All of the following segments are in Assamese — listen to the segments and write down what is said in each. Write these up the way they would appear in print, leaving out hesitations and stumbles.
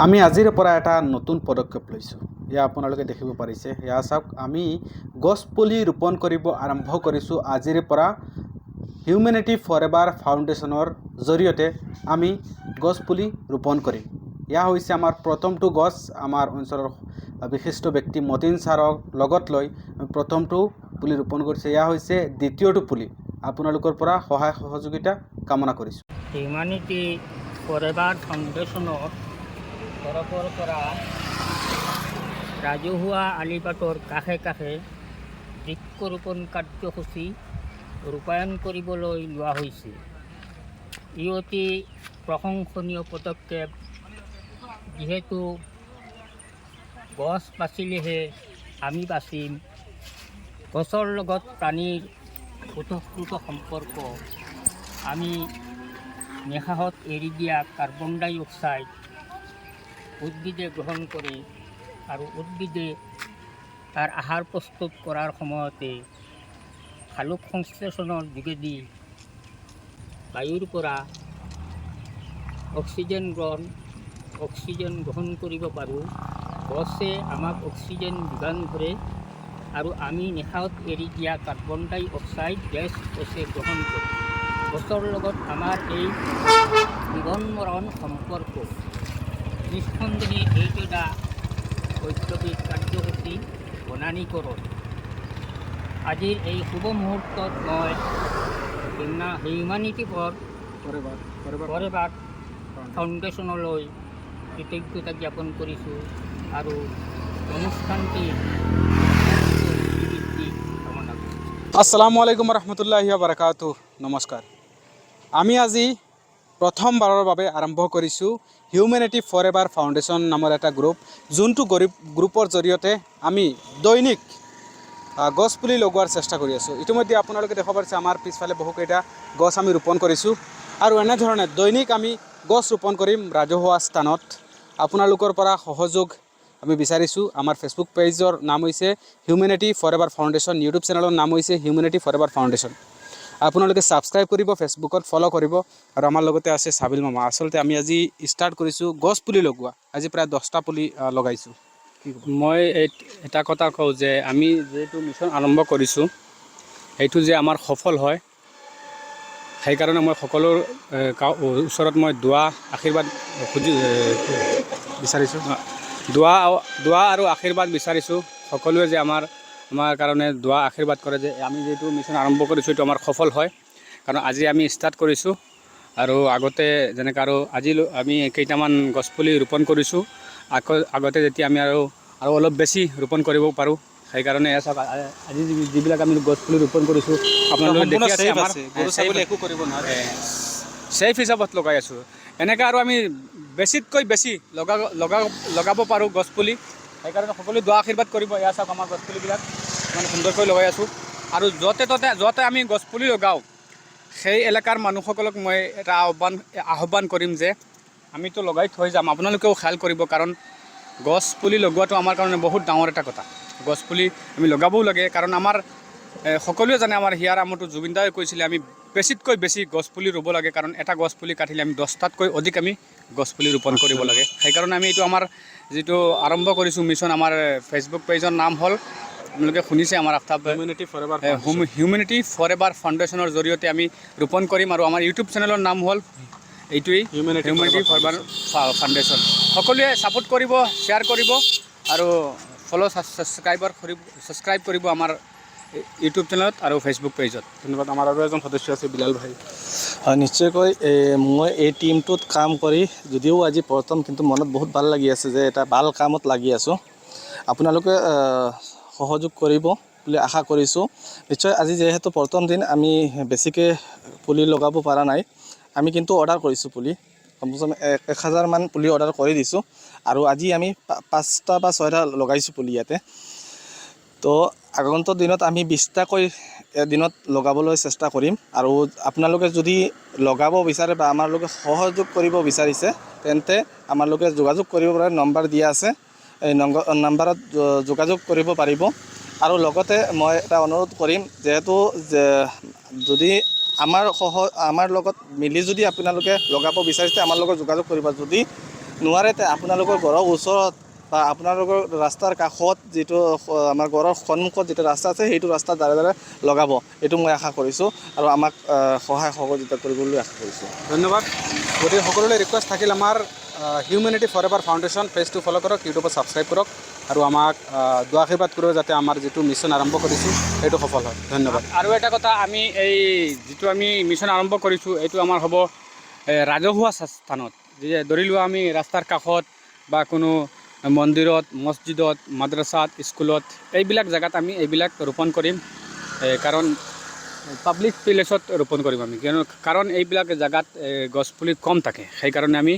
আমি আজিৰ পৰা এটা নতুন পদক্ষেপ লৈছোঁ। এয়া আপোনালোকে দেখিব পাৰিছে। এয়া চাওক, আমি গছ পুলি ৰোপণ কৰিব আৰম্ভ কৰিছোঁ আজিৰ পৰা। হিউমেনিটি ফৰএভাৰ ফাউণ্ডেশ্যনৰ জৰিয়তে আমি গছ পুলি ৰোপণ কৰিম। এয়া হৈছে আমাৰ প্ৰথমটো গছ। আমাৰ অঞ্চলৰ বিশিষ্ট ব্যক্তি মতিন ছাৰক লগত লৈ প্ৰথমটো পুলি ৰোপণ কৰিছে। এয়া হৈছে দ্বিতীয়টো পুলি। আপোনালোকৰ পৰা সহায় সহযোগিতা কামনা কৰিছোঁ। হিউমেনিটি ফৰএভাৰ ফাউণ্ডেশ্যনৰ তৰফৰ পৰা ৰাজহুৱা আলিবাটৰ কাষে কাষে বৃক্ষৰোপণ কাৰ্যসূচী ৰূপায়ণ কৰিবলৈ লোৱা হৈছে। ই অতি প্ৰশংসনীয় পদক্ষেপ, যিহেতু গছ বাচিলেহে আমি বাচিম। গছৰ লগত প্ৰাণীৰ ওতঃপ্ৰোত সম্পৰ্ক। আমি নিশাহত এৰি দিয়া কাৰ্বন ডাই অক্সাইড উদ্ভিদে গ্ৰহণ কৰে আৰু উদ্ভিদে তাৰ আহাৰ প্ৰস্তুত কৰাৰ সময়তে সালোক সংশ্লেষণৰ যোগেদি বায়ুৰ পৰা অক্সিজেন গ্ৰহণ কৰিব পাৰোঁ। গছে আমাক অক্সিজেন যোগান ধৰে আৰু আমি নিশাহত এৰি দিয়া কাৰ্বন ডাই অক্সাইড গেছ গ্ৰহণ কৰোঁ। গছৰ লগত আমাৰ এই জীৱন মৰণ সম্পৰ্ক। নিঃসন্দেহে এইটো এটা বৈপ্লৱিক কাৰ্যসূচী বনানীকৰণ। আজিৰ এই শুভ মুহূৰ্তত মই হিউমেনিটি ফৰএভাৰ ফাউণ্ডেশ্যনলৈ কৃতজ্ঞতা জ্ঞাপন কৰিছোঁ আৰু অনুষ্ঠানটিৰ কামনা কৰিছোঁ। আসসালামু আলাইকুম ৰহমতুল্লাহি বাৰাকাতুহু। নমস্কাৰ। আমি আজি প্ৰথমবাৰৰ বাবে আৰম্ভ কৰিছোঁ হিউমেনিটি ফৰএভাৰ ফাউণ্ডেশ্যন নামৰ এটা গ্ৰুপ, যোনটো গ্ৰুপৰ জৰিয়তে আমি দৈনিক গছ পুলি লগোৱাৰ চেষ্টা কৰি আছোঁ। ইতিমধ্যে আপোনালোকে দেখা পাইছে আমাৰ পিছফালে বহুকেইটা গছ আমি ৰোপণ কৰিছোঁ আৰু এনেধৰণে দৈনিক আমি গছ ৰোপণ কৰিম ৰাজহুৱা স্থানত। আপোনালোকৰ পৰা সহযোগ আমি বিচাৰিছোঁ। আমাৰ ফেচবুক পেজৰ নাম হৈছে হিউমেনিটি ফৰএভাৰ ফাউণ্ডেশ্যন, ইউটিউব চেনেলৰ নাম হৈছে হিউমেনিটি ফৰএভাৰ ফাউণ্ডেশ্যন। আপোনালোকে ছাবস্ক্ৰাইব কৰিব, ফেচবুকত ফ'ল' কৰিব। আৰু আমাৰ লগতে আছে চাবিল মামা। আচলতে আমি আজি ষ্টাৰ্ট কৰিছোঁ গছ পুলি লগোৱা। আজি প্ৰায় 10টা পুলি লগাইছোঁ। মই এটা কথা কওঁ যে আমি যিটো মিছন আৰম্ভ কৰিছোঁ সেইটো যে আমাৰ সফল হয়, সেইকাৰণে মই সকলোৰ ওচৰত মই দুৱা আশীৰ্বাদ বিচাৰিছোঁ। দুৱা আৰু আশীৰ্বাদ বিচাৰিছোঁ। সকলোৱে যে আমাৰ কাৰণে দুৱা আশীৰ্বাদ কৰে যে আমি যিটো মিছন আৰম্ভ কৰিছোঁ এইটো আমাৰ সফল হয়। কাৰণ আজি আমি ষ্টাৰ্ট কৰিছোঁ আৰু আগতে যেনেকৈ আৰু আজি আমি কেইটামান গছপুলি ৰোপণ কৰিছোঁ। আগতে যেতিয়া আমি আৰু অলপ বেছি ৰোপণ কৰিব পাৰোঁ, সেইকাৰণে আজি যিবিলাক আমি গছপুলি ৰোপণ কৰিছোঁ আপোনালোকে দেখি আছে আমাৰ একো কৰিব নোৱাৰে, ছেফ হিচাপত লগাই আছোঁ। এনেকৈ আৰু আমি বেছিতকৈ বেছি লগাব পাৰোঁ গছপুলি। সেইকাৰণে সকলোৱে দুৱা আশীৰ্বাদ কৰিব। এয়া চাওক আমাৰ গছপুলিবিলাক ইমান সুন্দৰকৈ লগাই আছোঁ। আৰু য'তে আমি গছপুলি লগাওঁ সেই এলেকাৰ মানুহসকলক মই এটা আহ্বান কৰিম যে আমিতো লগাই থৈ যাম, আপোনালোকেও খেয়াল কৰিব। কাৰণ গছ পুলি লগোৱাটো আমাৰ কাৰণে বহুত ডাঙৰ এটা কথা। গছ পুলি আমি লগাবও লাগে, কাৰণ আমাৰ সকলোৱে জানে, আমাৰ হিয়াৰ আমতো জুবিন দাই কৈছিলে আমি বেছিতকৈ বেছি গছপুলি ৰুব লাগে। কাৰণ এটা গছপুলি কাটিলে আমি 10টাতকৈ অধিক আমি গছপুলি ৰোপণ কৰিব লাগে। সেইকাৰণে আমি এইটো আমাৰ যিটো আৰম্ভ কৰিছোঁ মিছন, আমাৰ ফেচবুক পেজৰ নাম হ'ল, আপোনালোকে শুনিছে, আমাৰ হিউমেনিটি ফৰএভাৰ ফাউণ্ডেশ্যনৰ জৰিয়তে আমি ৰোপণ কৰিম। আৰু আমাৰ ইউটিউব চেনেলৰ নাম হ'ল এইটোৱেই, হিউমেনিটি ফৰএভাৰ ফাউণ্ডেশ্যন। সকলোৱে ছাপোৰ্ট কৰিব, শ্বেয়াৰ কৰিব আৰু ছাবস্ক্ৰাইব কৰিব আমাৰ ইউটিউব চেনেলত আৰু ফেচবুক পেজত। ধন্যবাদ। আমাৰ আৰু এজন সদস্য আছে, বিলাল ভাই। হয়, নিশ্চয়কৈ মই এই টিমটোত কাম কৰি যদিও আজি প্ৰথম, কিন্তু মনত বহুত ভাল লাগি আছে যে এটা ভাল কামত লাগি আছোঁ। আপোনালোকে সহযোগ কৰিব বুলি আশা কৰিছোঁ। নিশ্চয় আজি যিহেতু প্ৰথম দিন, আমি বেছিকৈ পুলি লগাব পৰা নাই। আমি কিন্তু অৰ্ডাৰ কৰিছোঁ পুলি, কমচে কম 1000মান পুলি অৰ্ডাৰ কৰি দিছোঁ। আৰু আজি আমি 5টা বা 6টা লগাইছোঁ পুলি ইয়াতে। তো আগন্তুক দিনত আমি 20টাকৈ এদিনত লগাবলৈ চেষ্টা কৰিম। আৰু আপোনালোকে যদি লগাব বিচাৰে বা আমালোকে সহযোগ কৰিব বিচাৰিছে, তেন্তে আমালোকে যোগাযোগ কৰিব পৰা নম্বৰ দিয়া আছে। এই নম্বৰত যোগাযোগ কৰিব পাৰিব। আৰু লগতে মই এটা অনুৰোধ কৰিম, যিহেতু যদি আমাৰ লগত মিলি যদি আপোনালোকে লগাব বিচাৰিছে, আমাৰ লগত যোগাযোগ কৰিব। যদি নোৱাৰে তে আপোনালোকৰ ঘৰৰ ওচৰত বা আপোনালোকৰ ৰাস্তাৰ কাষত যিটো আমাৰ ঘৰৰ সন্মুখত যিটো ৰাস্তা আছে সেইটো ৰাস্তাৰ দ্বাৰে দ্বাৰে লগাব, এইটো মই আশা কৰিছোঁ আৰু আমাক সহায় সহযোগিতা কৰিবলৈ আশা কৰিছোঁ। ধন্যবাদ। গতিকে সকলোলৈ ৰিকুৱেষ্ট থাকিল আমাৰ হিউমেনিটি ফৰ এভাৰ ফাউণ্ডেশ্যন পেজটো ফ'ল' কৰক, ইউটিউবত ছাবস্ক্ৰাইব কৰক আৰু আমাক দুৱা আশীৰ্বাদ কৰিব যাতে আমাৰ যিটো মিছন আৰম্ভ কৰিছোঁ সেইটো সফল হয়। ধন্যবাদ। আৰু এটা কথা, আমি এই যিটো আমি মিছন আৰম্ভ কৰিছোঁ এইটো আমাৰ হ'ব ৰাজহুৱা স্থানত, যে ধৰি লোৱা আমি ৰাস্তাৰ কাষত বা কোনো মন্দিৰত, মছজিদত, মাদ্ৰাছাত, স্কুলত এইবিলাক জেগাত আমি এইবিলাক ৰোপণ কৰিম, কাৰণ পাব্লিক প্লেচত ৰোপণ কৰিম আমি, কাৰণ এইবিলাক জেগাত গছপুলি কম থাকে, সেইকাৰণে আমি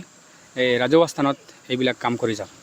এই ৰাজহুৱা স্থানত এইবিলাক কাম কৰি যাম।